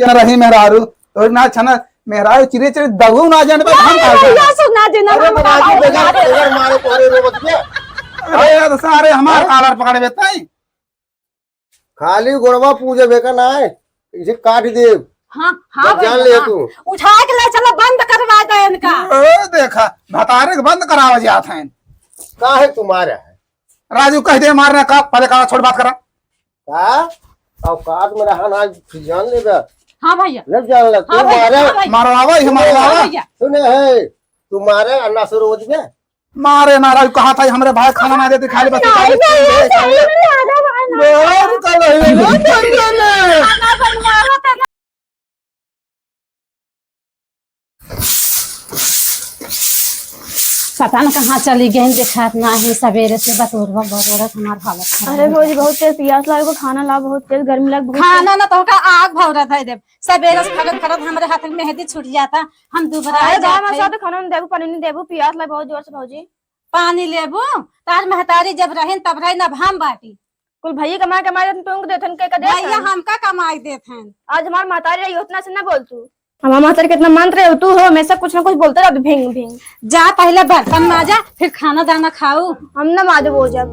जन रही मेहरारू और ना छना मेहरारू चिरे चिरे दगू ना जाने पर हम या सुना देना अरे बराजी बेगर मारे कोरे रोबत के अरे यार सारे हमार कालर पकड़े बेताई खाली गोरवा पूजे बेका ना है इसे काट दे। हाँ हाँ जान ले तू उठा के ले चलो बंद करवा दे इनका। ओ देखा भतारे बंद करावा जात हैं का है तुम्हारा है राजू कह दे मारने का पहले का छोड़ बात करा का औकात में रहा ना जान ले बे। हाँ भैया लग जान ले तू मारे मारवावा ही मारवावा सुने है तुम्हारे अन्ना से रोज में मारे ना राजू कहा था हमरे भाई खाना ना देते खाली बस पता न कहाँ चली गई देखा ना है सवेरे से बतौर हमार हालत खराब। अरे भौजी बहुत तेज प्यास लागे को खाना ला बहुत तेज गर्मी लग बहुत खाना ना तो का आग भौरा था देव सवेरे से खरत खरत हमारे हाथ में मेहंदी छूट जाता हम दोबारा अरे गाय में साथ खाना नहीं देबू पानी नहीं देबू प्यास लागे बहुत जोर से भौजी। पानी लेबू तार महतारी जब रहे तब रहे न हम बाटी कुल भैया कमा कमा तुम देथन के दे भैया हमका कमाई देते हैं। आज हमार मातारी रही उतना से ना बोल तू हमार मातारी कितना मान रहे हो तू हो हमेशा कुछ ना कुछ बोलते रह भिंग भिंग। जा पहले बर्तन माजा फिर खाना दाना खाऊ। हम ना मादे वो जब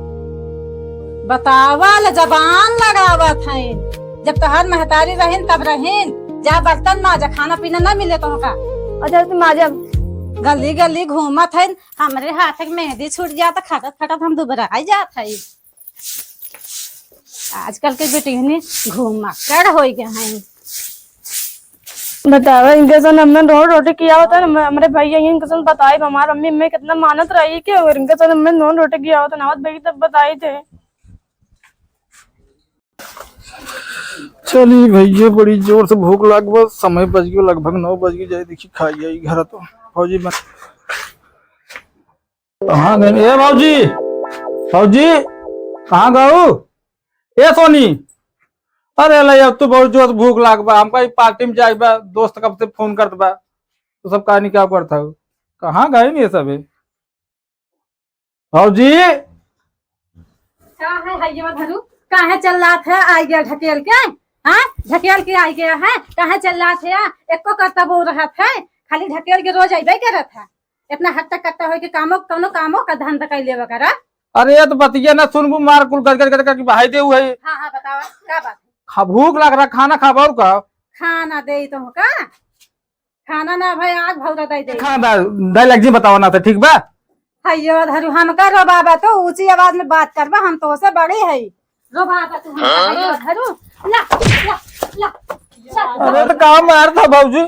बतावल जबान लगावत है जब तोहर महतारी रहें तब रहें जा बर्तन माजा खाना पीना न मिले तो का। अच्छा तुम माजा गली गली घूमत है हमारे हाथ में मेहंदी छूट जाता खटत खटत हम दोबारा आई जात है। आजकल के बेटी घूम कर हो गए हैं। बतावा इनके संग हमने रोड रोटी किया होता है हमारे भैया इनके संग बताए हमारी मम्मी में कितना मानत रही कि इनके संग हमने नॉन रोटी किया होता नावत भाई तब बताए थे। चलिए भैया बड़ी जोर से भूख लग बस समय बज गया लगभग 9 बज गए जाए देखिए खाई आई घर तो फौजी बन कहाँ गए ए फौजी फौजी कहाँ गऊ ए सोनी अरे ले अब तो बहुत जोर से भूख लाग बा हमका पार्टी में जाए बा दोस्त कब से फोन करत बा तो सब कहानी क्या करता हो कहाँ गए नहीं सब फौजी का है हइया धरू काहे चल रहा था आ गया ढकेल के हाँ ढकेल के आ गया है काहे चल रहा था एको करता बोल रहा था खाली ढकेल के रोज आइबे कर था इतना हट्टा कट्टा हो के कामो कोनो कामो का धंधा कैले वगैरह। अरे ये तो बतिया ना सुनबू मार कुल कर भाई दे हुए हाँ हाँ बतावा क्या बात भूख लग रहा खाना खा और का खाना दे तो का खाना ना भाई आग भौरा दे खाना डायलॉग जी बताओ ना तो ठीक बा हइयो धरू हम कर रो बाबा तो ऊंची आवाज में बात करबा हम तो से बड़ी है रो बाबा तू हइयो धरू ला ला ला अरे तो काम मार था बाबूजी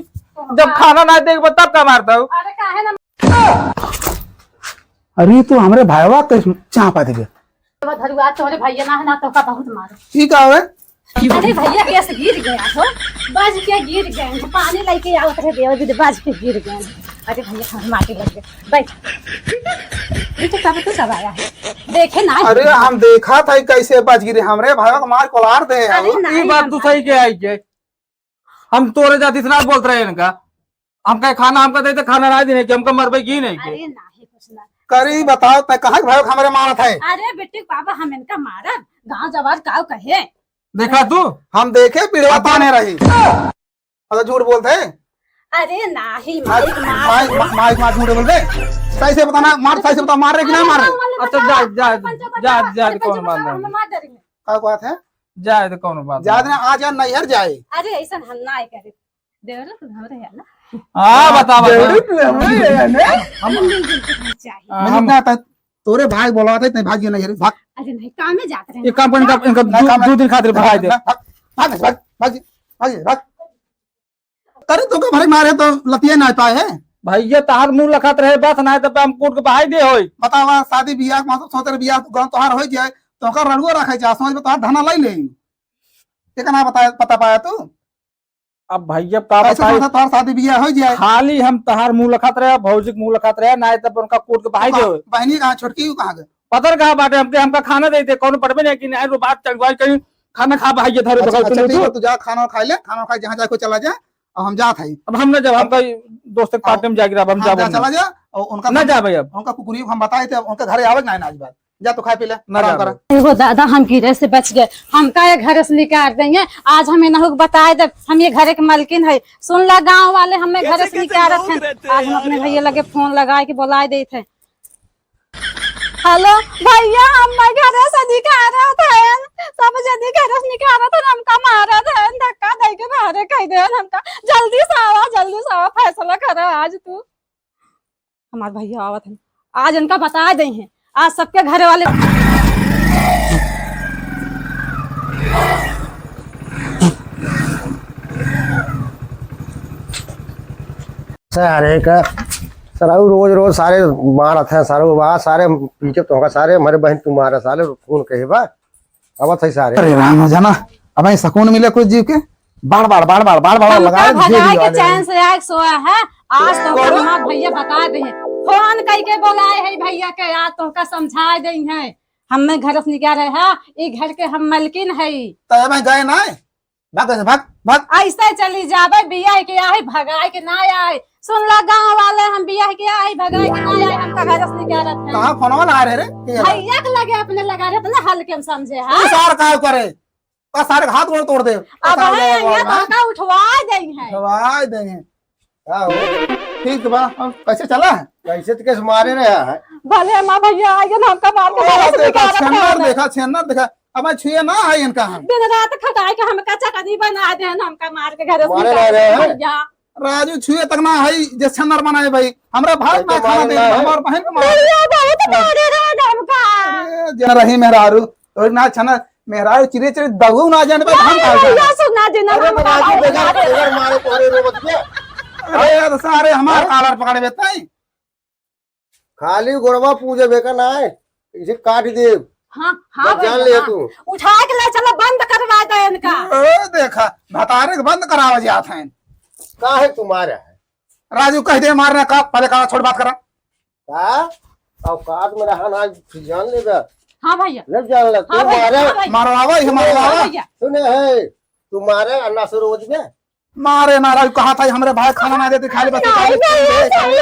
जब खाना ना देख तब का मारता हूँ। अरे काहे ना अरे तू हमरे भाईवा कैसे चाह पाते के धरू आज तोरे भैया ना तो का बहुत मारो की का है अरे भैया कैसे गिर गया हो बाज के गिर गए पानी लेके आओ रे देव जी बाज के गिर गए। अरे भैया हम माटी लग गए बैठ तो कब तो सब आया है देखे ना। अरे हम देखा था कैसे बच गिरे हमरे भाईवा को मार कोलार दे ये बात तू सही के आई के हम तोरे जाति से ना बोलते रहे इनका हम कहे खाना हमका देते खाना ना देने के हमका मरबे की नहीं के अरे नहीं कुछ ना करी बताओ तय कहा भाई हमारे मारा था। अरे बेटे बाबा हम इनका मारा गांव जवार काव कहे देखा तू हम देखे पीड़वा ताने रही अगर झूठ बोलते अरे नहीं माइक मार झूठ बोलते सही से बताना मार सही से बता मार रहे कि ना मार रहे। अच्छा जा कौन बात नहीं क्या बात है जाए तो कौन बात ज्यादा आज नैहर जाए। अरे ऐसा हम ना करे देवर तो हमरे है ना हाँ बता हम तोरे भाई बोला था नहीं भागियो नहीं भाग। अरे नहीं काम में जाते रहे ये काम इनका 2 दिन खातिर भाई दे भाग भाग भाग भाग करे तो भाई मारे तो लतिये ना पाए है भैया तार मुंह लखत रहे बस ना तो हम कोर्ट के भाई दे होई बतावा शादी बियाह मतलब सोतर बियाह गांव तोहार हो जाए तो ओकर रड़ुआ रखे जा समझ में तोहार धना ले ले ये ना पता पाया तू अब भैया का बताई तोहार शादी बियाह हो जाए खाली हम तहार मुंह लखत रहे भौजी के मुंह लखत रहे ना तब उनका कोर्ट के भाई दे होई बहनी कहां छोटकी कहां गए पतर कहा बाटे हमका खाना देते कौन पड़बे नहीं कि नहीं रो बात चलवाई कहीं खाना खा भाई धरे अच्छा, बगल अच्छा, सुनो तू जा खाना खा ले खाना खा जहां जाके चला जा और हम जात है अब हम ना जब हमका दोस्त के पार्टी में जाके हम हाँ, जा चला जा और उनका ना जा भाई अब उनका कुकुरी हम बताए थे उनके घरे आवे ना आज बात जा तू खा पी ले आराम कर। एगो दादा हम गिरे से बच गए, हमका ये घर से निकाल देंगे। आज हमें नहुक बताए दे, हम ये घर के मालकिन है। सुन ला गांव वाले हमें घर से निकाल थे। आज हम अपने भैया लगे फोन लगाए के बुलाए दे थे। हेलो भैया, हम घर से निकाल रहे थे, सब जल्दी घर से निकाल रहे थे, हमका मारा था, धक्का दे के बाहर कह दे हमका। जल्दी से आवा फैसला करो आज तू। हमारे भैया आवत है, आज इनका बता दे हैं। आज सबके घर वाले सारे का सराऊ रोज रोज सारे मारत है सारे बा सारे पीछे तो होगा सारे हमारे बहन तू मारा साले फोन कहे बा अब थे सारे। अरे राम हो जाना, अब ही सुकून मिले कुछ जीव के। बार बार लगा भगाए के चैन से आग सोया है। आज तो हमारे भैया बता दे हैं, फोन करके बोलाए है भैया के, आज तो का समझा दे हैं। हमें घर से निकाल रहे हैं, ये घर के हम मालकिन है। तो मैं गए ना, भाग ऐसे चली जाबे, बिया के आए भगाए के ना आए। सुन ला गांव वाले हम बिया के आए भगाए के ना आए, हमका घर से निकाल रहे थे। कहां फोन लगा रहे रे? भैया के लगे अपने लगा रहे थे ना, हल्के में समझे है। तू सार का करे का सारे हाथ गोड़ तोड़ दे। अब ये तो का उठवा दे हैं, दवाई देंगे। हाँ ठीक बा, अब कैसे चला है? कैसे तो कैसे मारे रहे हैं भले मां भैया आए ना, हमका मार के घर से निकाल रहे थे। छेन्नर देखा, अब मैं छुए ना है इनका। हम दिन रात खटाई के हमका चकनी बना दे ना, हमका मार के घर से मारे निकाल रहे हैं। रहे भैया। राजू छुए तक ना है जे छन्नर बनाए भाई। हमरा भाई तो ना खाना दे, मारना है। हमार बहन को मार। भैया बहुत मारे रहे हमका। जन रही मेहरारू तो ना छन्नर मेहरारू चिरे दगू ना जाने पे हम का भैया सुना देना अरे हमका राजू बहुत बेकार मारे। बेकार मारे तोरे रोबत के अरे तो सारे हमार कालर पकड़े बेताई। खाली गोरवा पूजे बेकार ना है, इसे काट दे। हाँ बस जान भैया, ले हाँ। तू उठा के ले चलो, बंद करवा दे इनका। ओ देखा भतारे के बंद करावा जात हैं। काहे तुम्हारा है राजू कह दे मारने का, पहले का छोड़ बात करा। का औकात में रहा ना जान ले बे। हाँ भैया, ले जान ले तू हाँ भैया, मारे हाँ भैया, मारवावा ही हाँ मारवावा। भैया। सुने है तू मारे अन्ना से रोज में मारे ना राजू कहा था हमरे भाई खाना ना देते, खाली बस नहीं, नहीं, नहीं,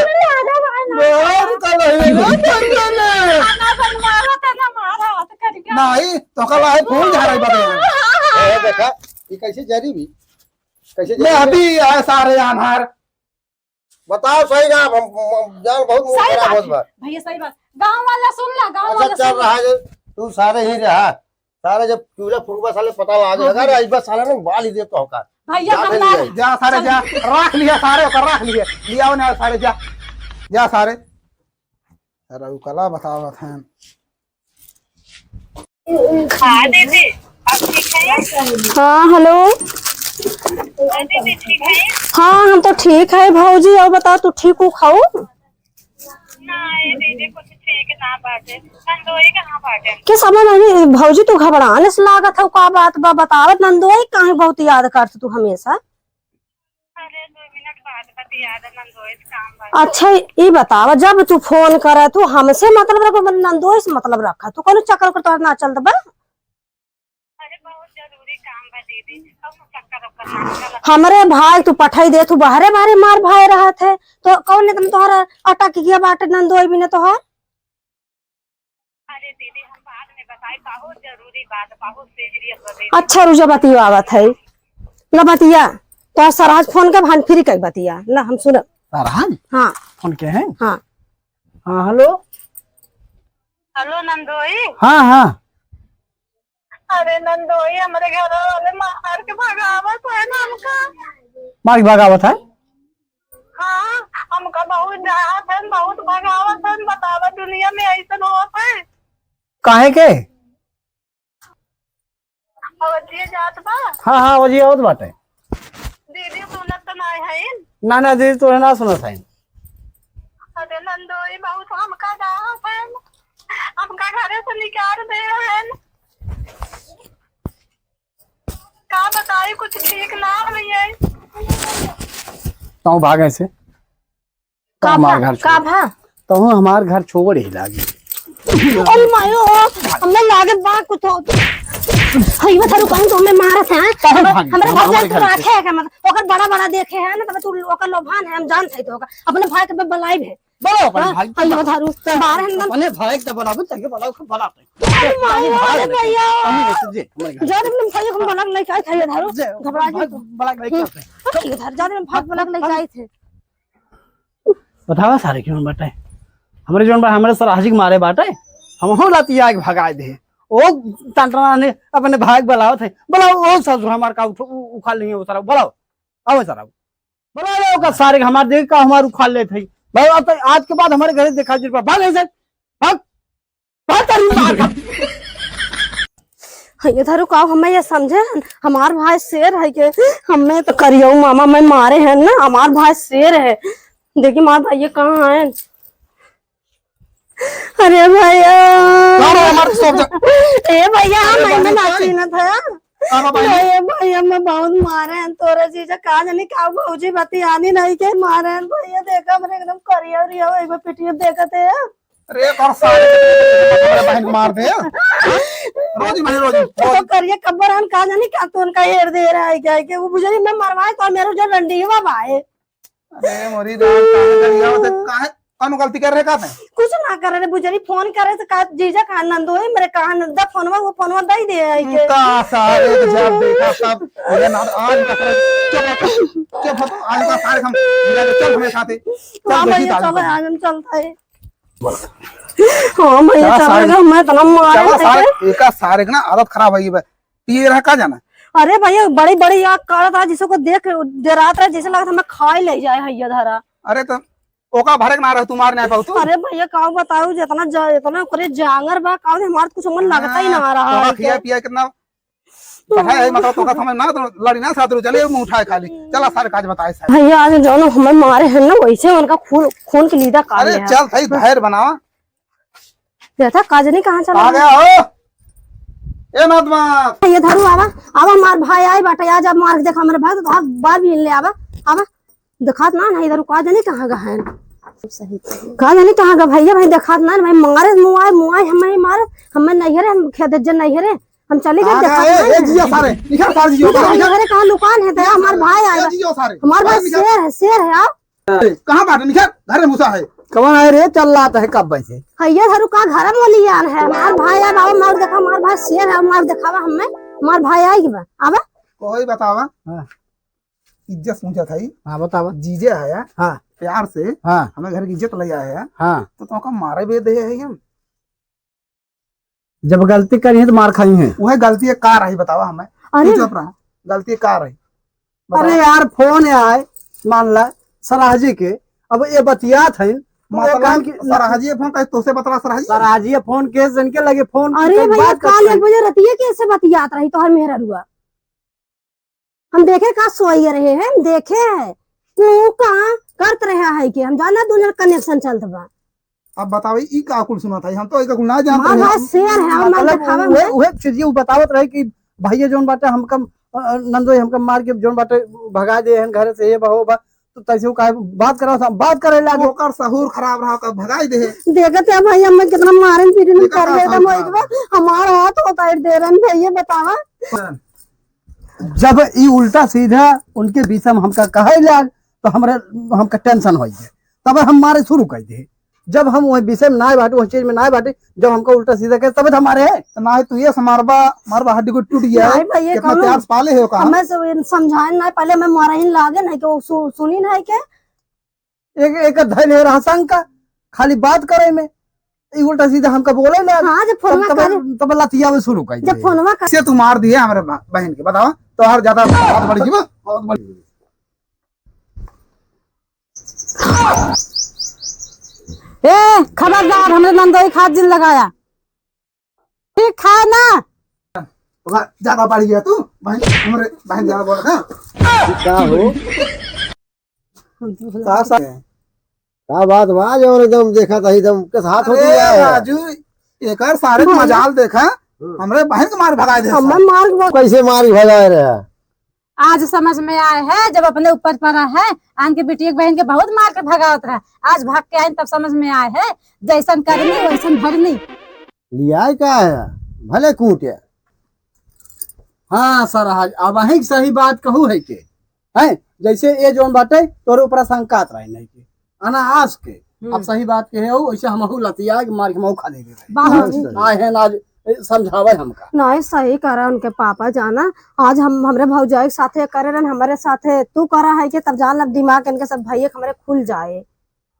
नहीं तो कल है फूल जा रही बड़े। देखा ये कैसे जारी भी कैसे मैं जारी अभी आए सारे अनहार। बताओ सही ना हम जान बहुत मुंह सही खराब बात होत बा। भैया, सही बात। गांव वाला सुन ला, गांव अच्छा वाला चल सुन ला। रहा है तू सारे ही रहा सारे जब चूल्हा फूकबा साले पता लगा अगर आई बस साले ने बाल ही दे तो होगा भैया जा हमारा ले। जा सारे जा, रख लिया सारे ओकर रख लिए लिया ना सारे जा जा सारे। अरे कला बतावत हैं। हाँ दीदी, आप ठीक है? हाँ हेलो। दीदी ठीक है? हाँ हम तो ठीक है भाऊजी, और बताओ तू ठीक हो? खाओ नहीं दीदी कुछ ठीक ना बाटे, नंदोई कहाँ बाटे? के समय नहीं भाऊजी, तू घबराने से लागत है, का बात बा बतावत। नंदोई काहे बहुत याद करत तू हमेशा? अरे 2 मिनट बाद बतिया दे, नंदोई से काम बाटे। अच्छा ये बतावा, जब तू फोन करे तू हमसे मतलब रख, नंदोई से मतलब रखा तू कोनो चक्कर कर तो ना चलत बा। अरे बहुत जरूरी काम बा दीदी, अब चक्कर ओकर ना चला। हमरे भाई तू पठाई दे, तू बाहरे बाहरे मार भाई रहा थे तो कौन ने तुम तोहरा अटक गया बाटे नंदोई भी ने तोहार। अरे दीदी हम बाद में बताई, बहुत जरूरी बात, बहुत सीरियस बा दीदी। अच्छा रुजा बतिया आवत है ला बतिया, तो सराज फोन के भान फ्री कई बतिया ला हम सुन। राज हाँ फोन के हैं। हाँ हाँ हेलो। हेलो नंदोई। हाँ हाँ अरे नंदोई हमारे घर वाले मार के भगावत है ना हमका। मारी भगावत है। हाँ हमका बहुत डरावत है, बहुत भगावत है। बतावा दुनिया में ऐसा होत है? काहे के? अवधिया जात बा हाँ हाँ वही आवत बाटे। दीदी सुनत तो नहीं है। ना ना दीदी तोरे ना सुनत है। अरे नंदोई बहुत हमका डांट है, हमका घरे से निकाल दे है। का बताई कुछ ठीक ना है। तो भागे से का हमार भा घर का भा तो हमार घर छोड़ ही लागी। अरे मायो हमने लागे बा कुछ हई बता रू कहूं तो हमें मारत है। हमरा घर तो रखे है, मतलब ओकर बड़ा बड़ा देखे है ना, तब तू ओकर लोभान है हम जानत है तो ओकर अपने भाई के बलाई है बोलो अपन भाई अयो धारू बाहर है अपने भाई के बोलाबो तके बोलाओ के बोला अरे भैया जे हमारे घर जाने में भैया हम बलक लेके आए थे धारू घबरा गए बड़ा लेके ये धार जाने में भाग बलक लेके आए थे। बतावा सारे क्यों बाटे हमरे जोन बा हमरे सराजी के मारे बाटे हम हो लाती आग भगाए दे ओ टंटना ने अपने भाग बुलाओ थे बुलाओ ओ ससुर हमार का उखाड़ लेंगे वो सारा बुलाओ आओ सारा बुलाओ का सारे हमार देख का हमार उखाड़ ले थे भाई अब तो आज के बाद हमारे घर देखा जी भाग ऐसे भाग भाग कर मार ये धारू का हमें ये समझे हमार भाई शेर है के हमें तो करियो मामा मैं मारे हैं ना हमार भाई शेर है देखिए मार भाई ये कहाँ है। अरे भैया ए भैया मैं नाची न था ये भैया मैं बहुत मारे हैं तोरे चीज कहा जानी का भौजी बती आनी नहीं के मारे हैं भैया देखा मैंने एकदम करिया रिया एक बार पिटिया देखा थे अरे कर सारे बहन मार दे रोज तो करिए कब्बर हम कहा जानी का तो उनका हेर दे रहा है क्या कि वो बुझरी मैं मरवाए तो मेरे जो डंडी है बाबा है। अरे मोरी जान काहे करिया होते काहे कौन गलती कर रहे का कुछ ना करे रे बुझरी फोन करे तो का जीजा का नंदो है मेरे कहा नंदा फोनवा वो फोनवा दे दे है के का सारे जब देखा सब अरे ना आज का क्या फोटो आज का सारे हम चल हमें साथे हां चल भैया देखी चलो आज हम चलता है हां भैया चलेगा मैं इतना मारे चला सारे एका सारे का ना आदत खराब है ये पिए रहा का जाना अरे भैया बड़ी बड़ी आग काला था जिसको देख डरात रहा जैसे लगा था मैं खा ही ले जाए हैया धारा अरे तो ओका भरे के ना रह तू मार नहीं पाऊ तू अरे भैया का बताऊं जितना इतना करे जांगर बा का हमारा कुछ मन लगता ही ना रहा तो है खिया पिया कितना पढ़ाई है मतलब तो का समझ ना तो लड़ी ना साथ चले मुंह उठाए खाली चला सारे काज बताए सारे भैया आज जो हमें मारे हैं ना वैसे उनका खून की लीदा काट अरे लिया चल सही धैर्य बनावा देखा काजनी कहाँ चला आ गया हो ए नादमा ये धरू आवा आवा मार भाई आई बाटे आज अब मार के देखा मेरे भाई तो बार भी ले आवा आवा दिखात ना नहीं इधर काजनी कहाँ गा है सही काजनी कहाँ गा भैया भाई दिखात ना भाई मारे मुआए हमें मारे हमें नहीं है हम खेत जन नहीं है हम चले गए देखा ए जियो सारे निखर सारे जियो हमारे कहाँ दुकान है तो हमारे भाई आया जियो सारे हमारे भाई शेर है आप कहाँ बाटे निखर घर में घुसा है कौन है रे चल रहा है कब से भैया धरू का घर में लियान है हमार भाई आ बाबा मार देखा हमार भाई शेर है मार दिखावा हमें हमार भाई आई बा आवा कोई बतावा हां इज्जत पूछा था हां बतावा जीजे आया हां प्यार से हां हमें घर की इज्जत ले आया हां तो का मारे भी दे है हम जब गलती करी है तो मार खाई है वह गलती है कार है बतावा हमें अरे चुप रहा गलती कार है अरे यार फोन आए मान ला सराजी के अब ये बतियात है मतलब सराजी फोन का तो से बतला सराजी सराजी फोन के जन के लगे फोन अरे भैया काल 1 बजे रतिया कैसे बतियात रही तो हर मेहरा रुआ हम देखे का सोई रहे हैं देखे है को कहां करत रहा है कि हम जाना दोनों कनेक्शन चलत बा अब बतावे ई का कुल सुना था हम तो एक ना जानते हमार भाई हैं शेर है हम दिखावा वह चीज बतावत रहे कि भैया जोन बाटे हमका नंदो हमका मार के जोन बाटे भगा दे हैं घर से ये बहो बा तो तैसे का बात करा था बात करे लागे ओकर सहूर खराब रहा का भगाई दे देखते हैं भैया मैं कितना मारन पीटन कर देता मैं एक बार हमारा हाथ उतार दे रहे हैं भैया बतावा जब ई उल्टा सीधा उनके बीच में हमका कहे लाग तो हमरे हमका टेंशन हो जाए तब हम मारे शुरू कर दे जब हम वही विषय में ना बाटे उस चीज में ना बाटे जब हमको उल्टा सीधा करे तब हमारे है तो ना तू ये मारबा हड्डी को टूट गया है नहीं भैया कितना प्यार से पाले हो का हमें से समझाए ना पहले मैं मारा ही लागे नहीं कि वो सुनी ना है के एक एक धैर्य रहा शंका खाली बात करे में ई उल्टा सीधा हमका बोले लाग हां जब फोनवा कर तब लतिया में शुरू कर जब फोनवा कर से तू मार दिए हमारे बहन के बताओ तो हर ज्यादा बात बढ़ गई बहुत बड़ी ए खबरदार हमने नंदोई खाद जिन लगाया ठीक खाए ना ज्यादा बढ़ गया तू बहन हमारे बहन ज्यादा बोल रहा क्या हो क्या बात बा जो एकदम देखा था एकदम के साथ हो गया है राजू एक सारे मजाल देखा हमरे बहन के मार भगा दे हमें मार कैसे मारी भगाए रहा आज समझ में आए है जब अपने ऊपर पड़ा है आन के बेटी एक बहन के बहुत मार के भगावत रहा आज भाग के आए तब समझ में आए है जैसन करनी वैसन भरनी लिया क्या है भले कूटे हाँ सर अब वही सही बात कहू है जैसे ये जोन बाटे तोरे ऊपर शंकात रहे नहीं के अनायास के अब सही बात कहे हो वैसे हमहू लतिया के मार के मऊ खा लेबे बाबूजी आए हैं आज समझावे हमका नहीं सही करा उनके पापा जाना आज हम हमरे भौजाई के साथे करे रहन हमारे साथे तू करा है कि तब जान लब दिमाग इनके सब भैया हमारे खुल जाए।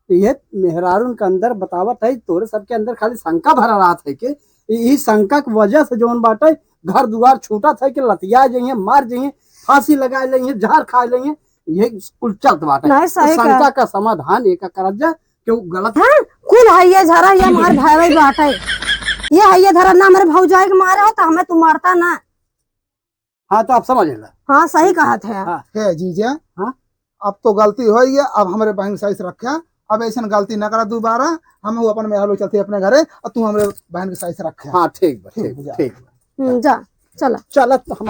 ये मेहरारून के अंदर बतावत है तोरे सबके अंदर खाली शंका भरा रहा था कि यही शंका की वजह से जोन बाटे घर दुआर छूटा था कि लतिया जाइए मार जाइए फांसी लगा लेंगे जहर खा लेंगे ये कुल चलत बाटे। नहीं सही तो शंका का समाधान एक कर जा क्यों गलत हाँ कुल है ये झरा ये मार भाई बाटे ये है ये धरा ना मेरे भौजाई के मारे हो तो हमें तू मारता ना। हाँ तो आप समझ ला हाँ सही कहा थे हाँ। है जीजा हाँ? अब तो गलती हो गई अब हमारे बहन सही से रखा अब ऐसा गलती न करा दोबारा हम अपन में हलो चलते अपने घरे और तू हमारे बहन के सही से रखे। हाँ ठीक बा ठीक जा। ठीक बा। जा चला चलत हम